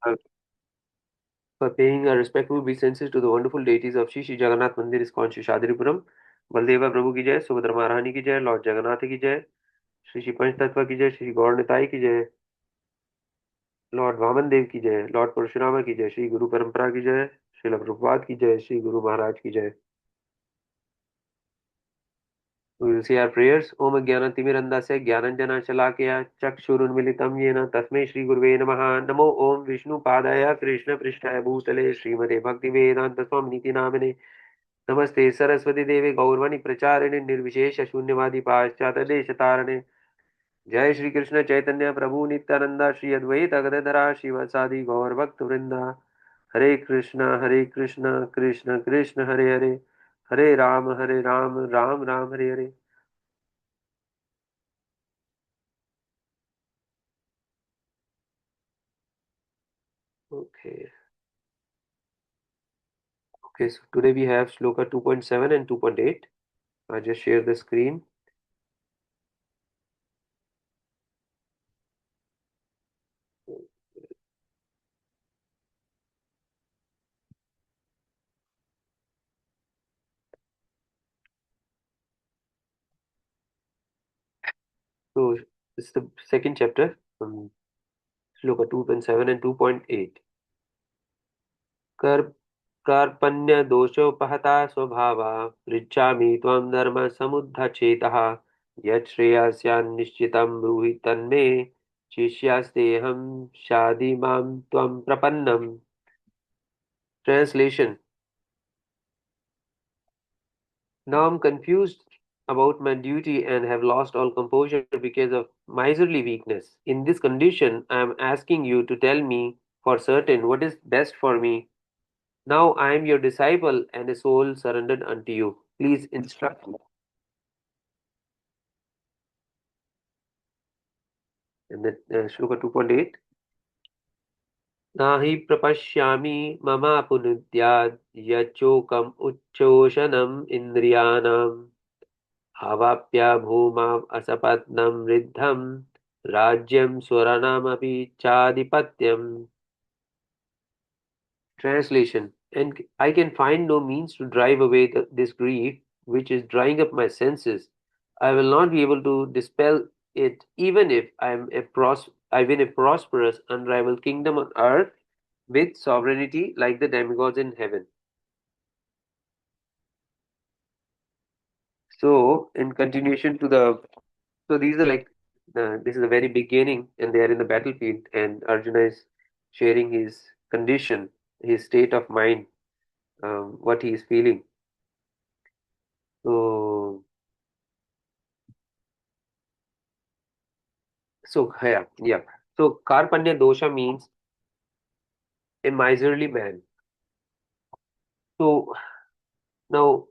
uh, for paying a respectful obeisances to the wonderful deities of Shri Shri Jagannath Mandir ISKCON Shishadripuram. Baldeva प्रभु की जय, सुभद्रा महारानी की जय, Lord Jagannath की जय, श्री श्री पंचतत्व की जय, श्री गौर निताई की जय, लॉर्ड वामन देव की जय, लॉर्ड परशुरामा की जय, श्री गुरु परंपरा की जय, श्रील प्रभुपाद की जय, श्री गुरु महाराज की जय. We will say our prayers. Om Jnanatimirandasya Jnananjana चक्षुरुन्मिलितं येन तस्मै श्री गुरुवे नमः. नमो ओम विष्णु पादाय कृष्ण पृष्ठाय भूतले श्रीमते भक्ति वेदांत स्वामी नीति नामिने नमस्ते सरस्वती देवे गौरवाणी प्रचारिणे निर्विशेष शून्यवादी पाश्चात्य देश तारणे जय श्री कृष्ण चैतन्य प्रभु नित्यानंदा श्री अद्वैत गदाधरा शिवसादि गौर भक्त वृंदा हरे Krishna Krishna Krishna Hare Hare Hare Ram Ram Ram Hare Hare. Okay. Okay, so today we have Shloka 2.7 and 2.8. I just share the screen. So this is the second chapter, Shloka 2.7 and 2.8. कर कार्पण्यदोषोपहता स्वभावा पृच्छामि त्वं धर्मसमुद्धचेतः यत् श्रेयस्यान्निश्चितं ब्रूहि तन्मे शिष्यास्तेऽहं शाधि मां त्वं प्रपन्नम्. Translation. Now I'm confused about my duty and have lost all composure because of miserly weakness. In this condition, I am asking you to tell me for certain what is best for me. Now I am your disciple and a soul surrendered unto you. Please instruct me. And then Shloka 2.8. Nahi prapashyami mama punudyad yachokam uchchoshanam indriyanam अवाप्य भूमाम् असपत्नं वृद्धं राज्यं स्वरणमपि चाधिपत्यम्. Translation. And I can find no means to drive away this grief which is drying up my senses. I will not be able to dispel it even if I win a prosperous, unrivaled kingdom on earth with sovereignty like the demigods in heaven. So, in continuation to the So these are like this is the very beginning, and they are in the battlefield, and Arjuna is sharing his condition, his state of mind, what he is feeling. So, yeah. So Karpanya dosha means a miserly man. So now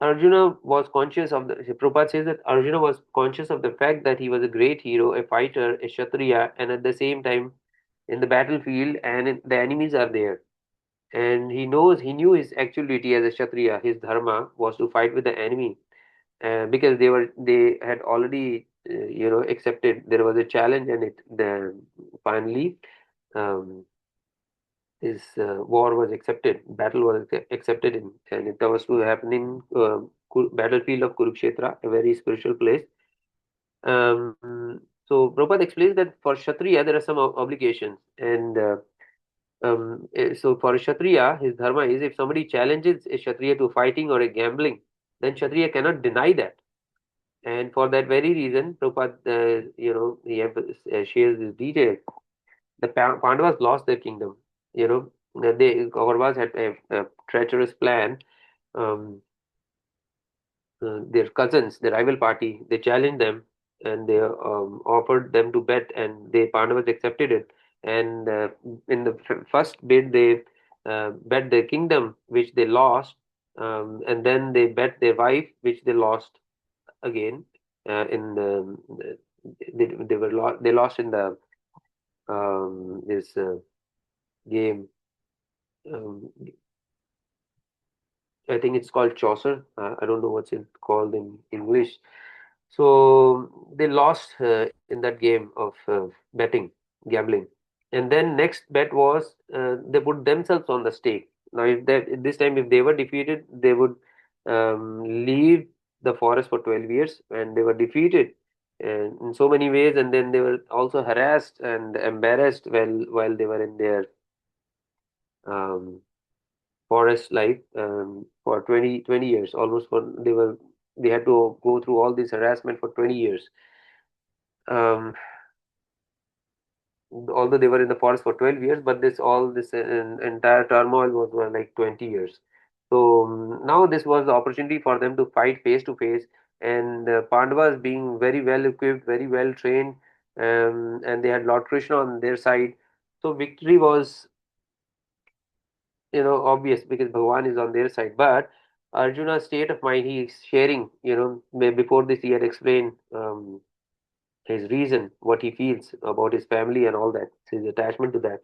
Arjuna was conscious of the. Prabhupada says that Arjuna was conscious of the fact that he was a great hero, a fighter, a kshatriya, and at the same time in the battlefield, and the enemies are there. And he knew his actual duty as a kshatriya, his dharma was to fight with the enemy, because they had already accepted there was a challenge, and it then finally um, this war was accepted, battle was accepted in, and it was to happen in battlefield of Kurukshetra, a very spiritual place. So Prabhupada explains that for kshatriya there are some obligations, and so for a Kshatriya, his dharma is if somebody challenges a Kshatriya to fighting or a gambling, then Kshatriya cannot deny that. And for that very reason, Prabhupada, he shares this detail. The Pandavas lost their kingdom. Kauravas had a treacherous plan. Um, their cousins, the rival party, they challenged them and they offered them to bet, and the Pandavas accepted it. And in the first bid, they bet their kingdom, which they lost, and then they bet their wife, which they lost again. In they lost in the this game. Um, I think it's called Chaucer. I don't know what's it called in English. So they lost in that game of betting, gambling. And then next bet was they put themselves on the stake. Now, if that this time if they were defeated, they would leave the forest for 12 years, and they were defeated in so many ways, and then they were also harassed and embarrassed while they were in their um, forest life for 20 years, almost for they had to go through all this harassment for 20 years. Um, Although they were in the forest for 12 years, but this entire turmoil was like 20 years. So now this was the opportunity for them to fight face to face, and Pandavas being very well equipped, very well trained, and they had Lord Krishna on their side. So victory was, obvious because Bhagwan is on their side. But Arjuna's state of mind, he is sharing, before this he had explained his reason, what he feels about his family and all that, his attachment to that.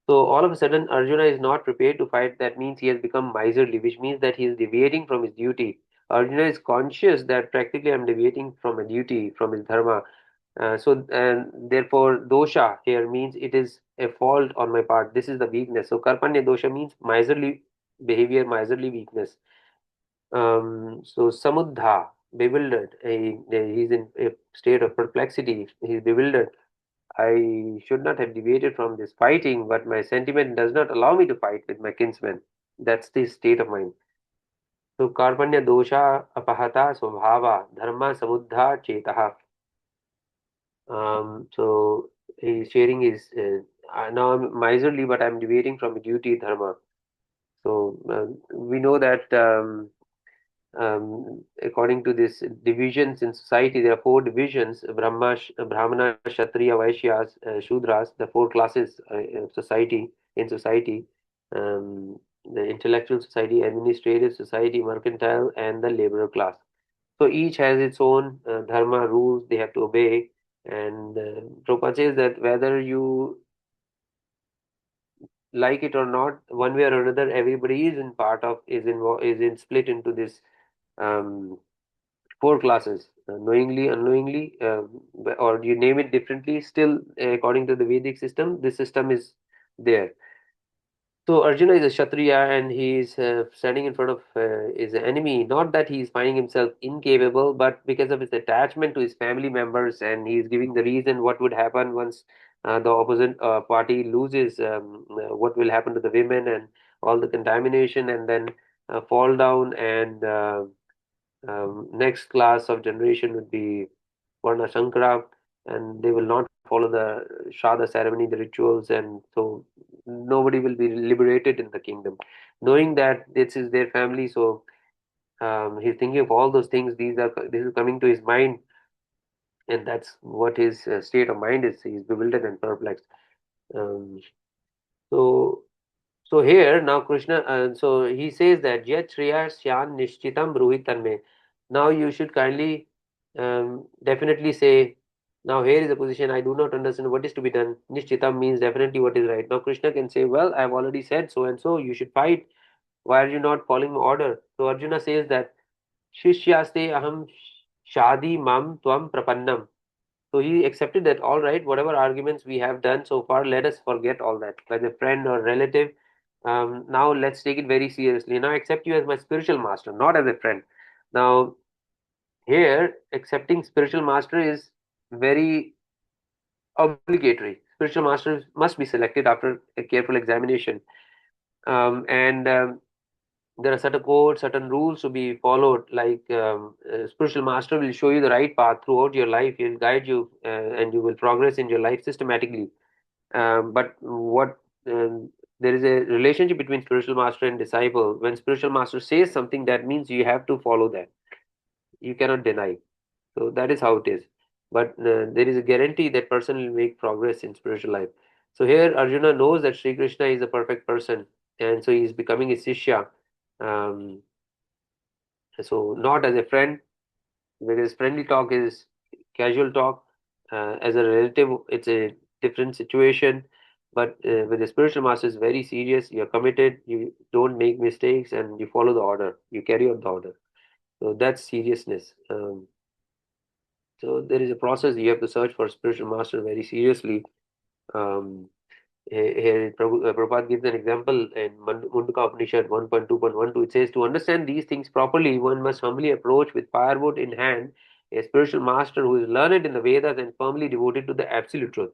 So all of a sudden, Arjuna is not prepared to fight. That means he has become miserly, which means that he is deviating from his duty. Arjuna is conscious that practically I'm deviating from a duty, from his dharma. And therefore, dosha here means it is a fault on my part. This is the weakness. So karpanya dosha means miserly behavior, miserly weakness. So samuddha, bewildered. He's in a state of perplexity. He's bewildered. I should not have deviated from this fighting, but my sentiment does not allow me to fight with my kinsmen. That's the state of mind. So karpanya dosha apahata swabhava dharma samuddha chetaha. So he's sharing his now I'm miserly, but I'm deviating from duty dharma. So we know that according to this divisions in society, there are four divisions: Brahmana, Kshatriya, Vaishyas, Shudras, the four classes of society in society. The intellectual society, administrative society, mercantile, and the laborer class. So each has its own dharma rules they have to obey. And Prabhupada says that whether you like it or not, one way or another, everybody is in part of is in split into this um, four classes, knowingly, unknowingly, or you name it differently. Still, according to the Vedic system, this system is there. So Arjuna is a Kshatriya, and he is standing in front of his enemy. Not that he is finding himself incapable, but because of his attachment to his family members, and he is giving the reason what would happen once the opposite party loses, what will happen to the women and all the contamination, and then fall down. And next class of generation would be Varna Shankara, and they will not follow the Shraddha ceremony, the rituals, and so nobody will be liberated in the kingdom. Knowing that this is their family, so he's thinking of all those things. This is coming to his mind, and that's what his state of mind is. He's bewildered and perplexed. Um, so So here now Krishna, so he says that Yat Shriya Syan Nishchitam Bruhitan me. Now you should kindly definitely say, now here is the position, I do not understand what is to be done. Nishchitam means definitely what is right. Now Krishna can say, well, I've already said so and so, you should fight. Why are you not following my order? So Arjuna says that Shishyaste aham shadi mam tvam prapannam. So he accepted that, all right, whatever arguments we have done so far, let us forget all that. Like a friend or relative, now let's take it very seriously. Now I accept you as my spiritual master, not as a friend. Now, here, accepting spiritual master is very obligatory. Spiritual masters must be selected after a careful examination. And there are certain codes, certain rules to be followed. Like spiritual master will show you the right path throughout your life. He'll guide you, and you will progress in your life systematically. But what there is a relationship between spiritual master and disciple. When spiritual master says something, that means you have to follow that. You cannot deny. So that is how it is. But there is a guarantee that person will make progress in spiritual life. So here Arjuna knows that Sri Krishna is a perfect person, and so he is becoming a Sishya. Um, so not as a friend, because friendly talk is casual talk. As a relative, it's a different situation. But with the spiritual master, it's very serious. You're committed. You don't make mistakes, and you follow the order. You carry out the order. So that's seriousness. So there is a process. You have to search for spiritual master very seriously. Um, Prabhupada gives an example in Mundaka Upanishad 1.2.12. It says, to understand these things properly, one must humbly approach with firewood in hand a spiritual master who is learned in the Vedas and firmly devoted to the absolute truth.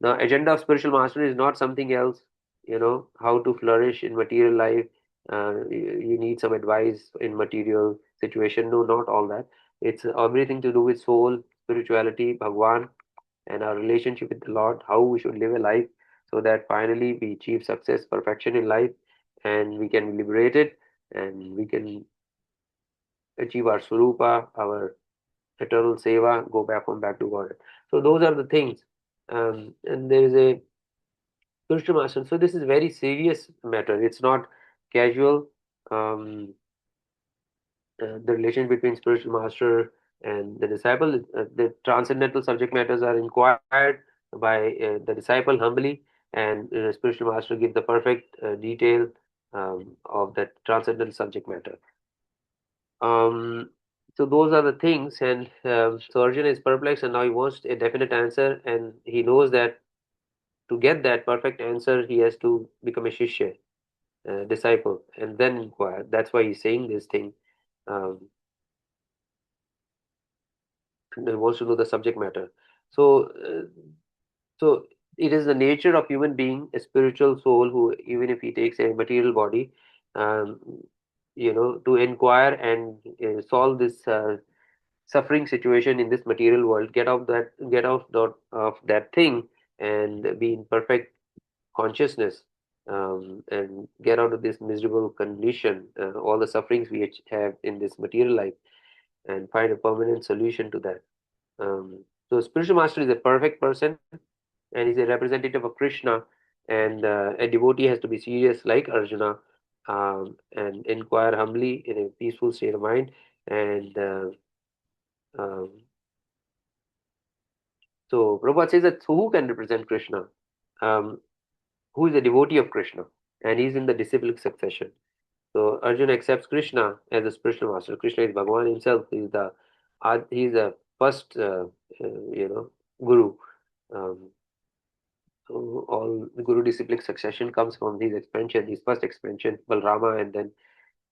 The agenda of spiritual mastery is not something else, how to flourish in material life. You need some advice in material situation. No, not all that. It's everything to do with soul, spirituality, Bhagwan, and our relationship with the Lord, how we should live a life so that finally we achieve success, perfection in life, and we can be liberated and we can achieve our Swarupa, our eternal seva, go back home, back to God. So those are the things. And there is a spiritual master. So this is very serious matter. It's not casual. Um, the relation between spiritual master and the disciple, the transcendental subject matters are inquired by the disciple humbly, and spiritual master gives the perfect detail of that transcendental subject matter. Um, so those are the things, and so Arjuna is perplexed, and now he wants a definite answer, and he knows that to get that perfect answer, he has to become a shishya, disciple, and then inquire. That's why he's saying this thing. Um, and wants to know the subject matter. So, so it is the nature of human being, a spiritual soul who, even if he takes a material body, um, to inquire and solve this suffering situation in this material world, get out of that thing, and be in perfect consciousness, and get out of this miserable condition, all the sufferings we have in this material life, and find a permanent solution to that. So spiritual master is a perfect person, and he's a representative of Krishna, and a devotee has to be serious like Arjuna, and inquire humbly in a peaceful state of mind. And um, so Prabhupada says that, so who can represent Krishna? Um, who is a devotee of Krishna, and he's in the disciplic succession. So Arjuna accepts Krishna as a spiritual master. Krishna is Bhagavan himself. He's the first guru. Um, So all the Guru disciplic succession comes from his expansion, his first expansion, Balrama, and then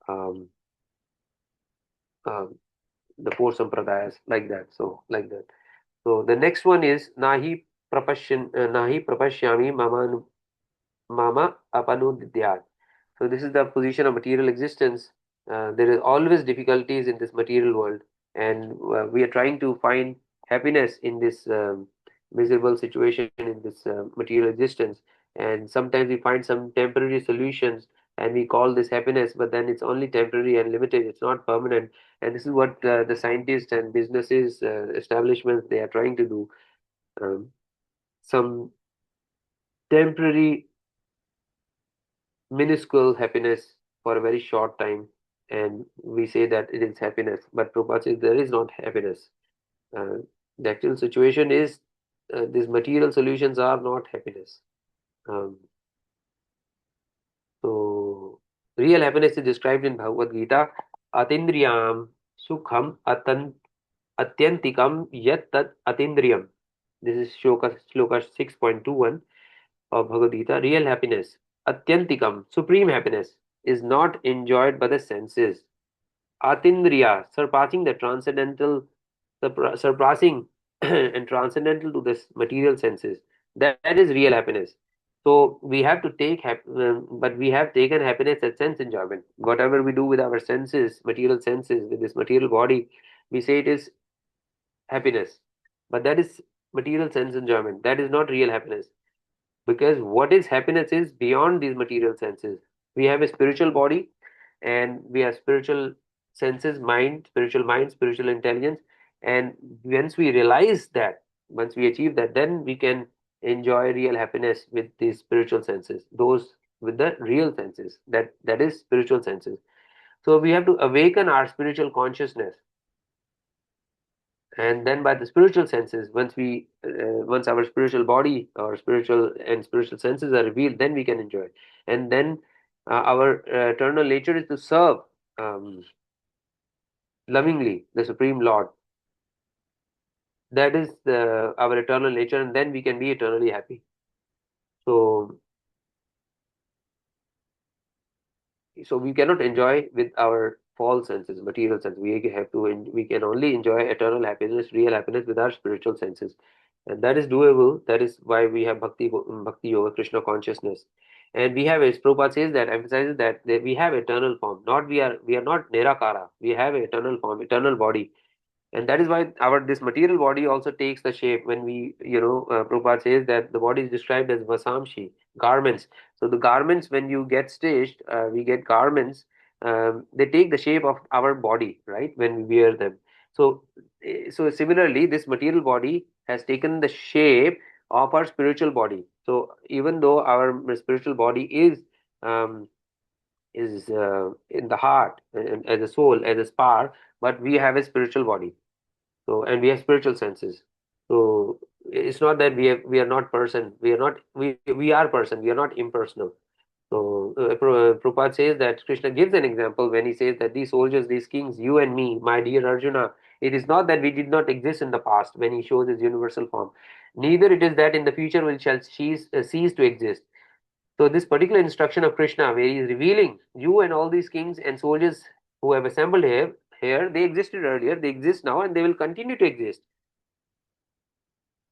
um, um, the four sampradayas, like that. So like that. So the next one is nahi prapashyami mama apanudyat. So this is the position of material existence. There is always difficulties in this material world, and we are trying to find happiness in this miserable situation in this material existence. And sometimes we find some temporary solutions, and we call this happiness, but then it's only temporary and limited. It's not permanent. And this is what the scientists and businesses, establishments, they are trying to do. Um, some temporary minuscule happiness for a very short time, and we say that it is happiness. But Prabhupada says there is not happiness. Uh, the actual situation is, these material solutions are not happiness. Um, so, real happiness is described in Bhagavad Gita. Atindriyam sukham atyantikam yat tat atindriyam. This is shloka 6.21 of Bhagavad Gita. Real happiness, atyantikam, supreme happiness, is not enjoyed by the senses. Atindriya, surpassing the transcendental, surpassing and transcendental to this material senses. That is real happiness. So we have to but we have taken happiness as sense enjoyment. Whatever we do with our senses, material senses, with this material body, we say it is happiness. But that is material sense enjoyment. That is not real happiness, because what is happiness is beyond these material senses. We have a spiritual body, and we have spiritual senses, mind, spiritual intelligence. And once we realize that, once we achieve that, then we can enjoy real happiness with these spiritual senses, those with the real senses, that is spiritual senses. So we have to awaken our spiritual consciousness, and then by the spiritual senses, once our spiritual body or spiritual senses are revealed, then we can enjoy. And then our eternal nature is to serve um, lovingly the supreme Lord. That is our eternal nature, and then we can be eternally happy. So so we cannot enjoy with our false senses, material sense. We can only enjoy eternal happiness, real happiness with our spiritual senses, and that is doable. That is why we have bhakti yoga, Krishna consciousness, and we have, as Prabhupada says, that emphasizes that we have eternal form. Not we are not nirakara. We have eternal form, eternal body, and that is why our this material body also takes the shape. When we, Prabhupada says that the body is described as vasamshi, garments. So the garments, when you get stitched, we get garments. They take the shape of our body, right, when we wear them. So so similarly, this material body has taken the shape of our spiritual body. So even though our spiritual body um, is in the heart, and as a soul, as a spark, but we have a spiritual body. So, and we have spiritual senses. So it's not that we are not person. We are person. We are not impersonal. So Prabhupada says that Krishna gives an example when he says that these soldiers, these kings, you and me, my dear Arjuna, it is not that we did not exist in the past when he shows his universal form. Neither it is that in the future we shall cease to exist. So this particular instruction of Krishna, where he is revealing you and all these kings and soldiers who have assembled here, they existed earlier, they exist now, and they will continue to exist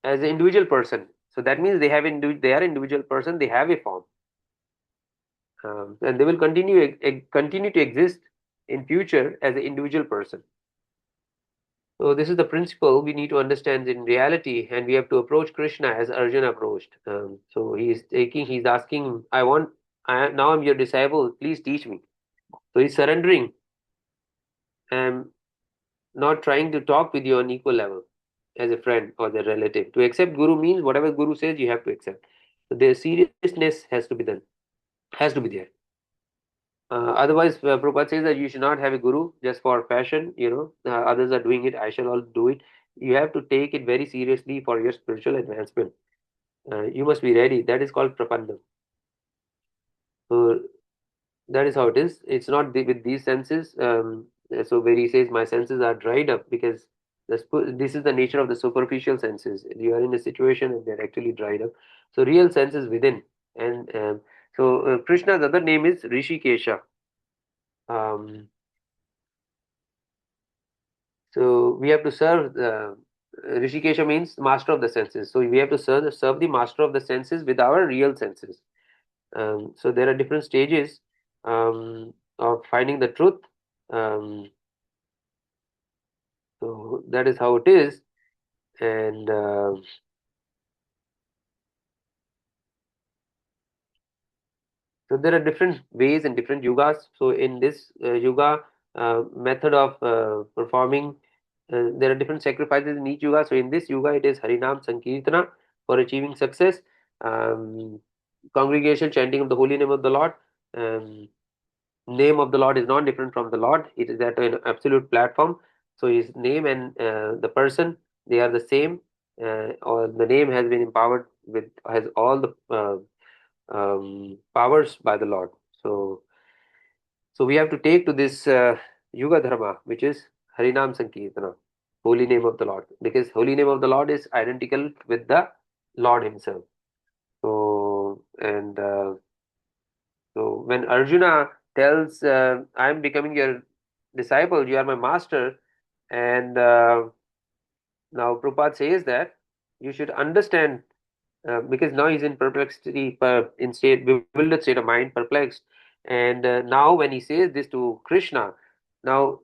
as an individual person. So that means they are individual person. They have a form, and they will continue to exist in future as an individual person. So this is the principle we need to understand in reality, and we have to approach Krishna as Arjuna approached. So he's asking, now I'm your disciple. Please teach me. So he's surrendering and not trying to talk with you on equal level as a friend or the relative. To accept Guru means whatever Guru says, you have to accept. So the seriousness has to be done, has to be there. Otherwise, Prabhupada says that you should not have a guru just for fashion. Others are doing it, I shall all do it. You have to take it very seriously for your spiritual advancement. You must be ready. That is called prapandam. So that is how it is. It's not with these senses. So where he says my senses are dried up because this is the nature of the superficial senses. You are in a situation and they're actually dried up. So real sense is within. And Krishna's other name is Rishikesha. Um, so we have to serve Rishikesha means master of the senses. So we have to serve the master of the senses with our real senses. So there are different stages of finding the truth. Um, so that is how it is, and so there are different ways and different yugas. So in this yuga method of performing, there are different sacrifices in each yuga. So in this yuga, it is Harinam Sankirtana for achieving success, um, congregation chanting of the holy name of the Lord. Um, Name of the Lord is not different from the Lord. It is at an absolute platform. So his name and the person, they are the same, or the name has been empowered with has all the powers by the Lord. So we have to take to this Yuga Dharma, which is Harinam Sankirtana, holy name of the Lord, because holy name of the Lord is identical with the Lord Himself. So and so when Arjuna tells, "I am becoming your disciple, you are my master," and now Prabhupada says that you should understand because now he's in perplexity, bewildered state of mind, perplexed, and now when he says this to Krishna, now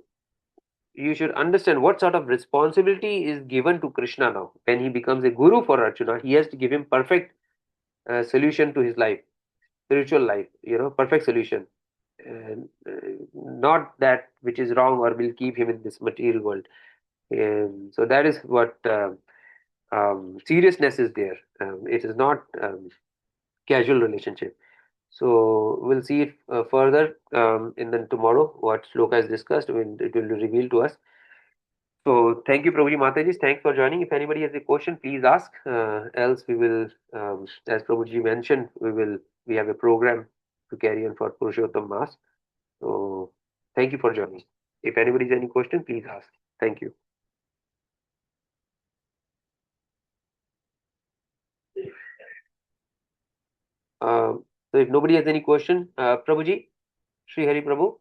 you should understand what sort of responsibility is given to Krishna now. When he becomes a guru for Arjuna, he has to give him perfect solution to his life, spiritual life, perfect solution, and not that which is wrong or will keep him in this material world. So that is what seriousness is there. It is not casual relationship. So we'll see it further in the tomorrow. What Shloka has discussed, it will reveal to us. So thank you, Prabhuji Mataji. Thanks for joining. If anybody has a question, please ask. Else we will, as Prabhuji mentioned, we have a program to carry on for Purushottam Mass. So thank you for joining. If anybody has any question, please ask. Thank you. So if nobody has any question, Prabhuji, Sri Hari Prabhu,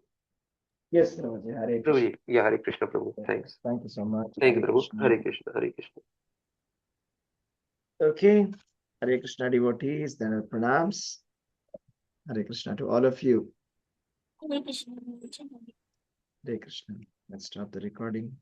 Yes, Ramaji. Hare Krishna. Prabhuji, yeah, Hare Krishna Prabhu. Yeah, Thanks. thank you so much. Thank you, Hare Prabhu. Krishna. Hare Krishna, Hare Krishna. Okay. Hare Krishna devotees, then I'll pranams. Hare Krishna to all of you. Hare Krishna. Hare Krishna. Let's stop the recording.